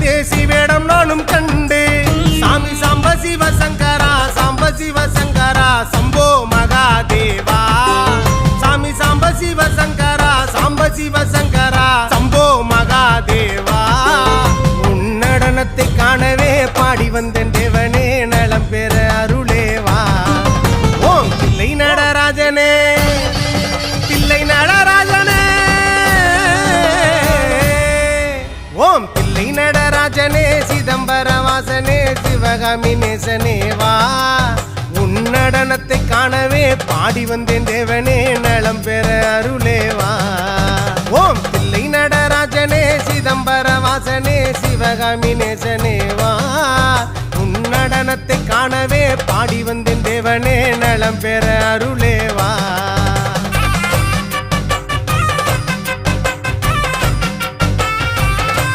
பரதேசி வேடம் நானும் கண்டு சாமி சாம்ப சிவசங்கரா சாம்ப சிவசங்கரா சம்போ மகாதேவா சாமி சாம்ப சிவசங்கரா சாம்ப சிவசங்கரா சம்போ மகாதேவா உன்னடனத்தை காணவே பாடி வந்தேன் தேவனே நலம் பெற அருளேவா ஓம் பிள்ளை நடராஜனே பிள்ளை நடராஜனே ஓம் பிள்ளை நடராஜனே சிதம்பர வாசனே சிவகாமி நேசனேவா உன்னடனத்தை காணவே பாடி வந்தேன் தேவனே நலம் பெற அருளேவா ஓம் பிள்ளை நடராஜனே சிதம்பர வாசனே சிவகாமி நேசனேவா உன்னடனத்தை காணவே பாடி வந்தேன் தேவனே நலம் பெற அருளேவா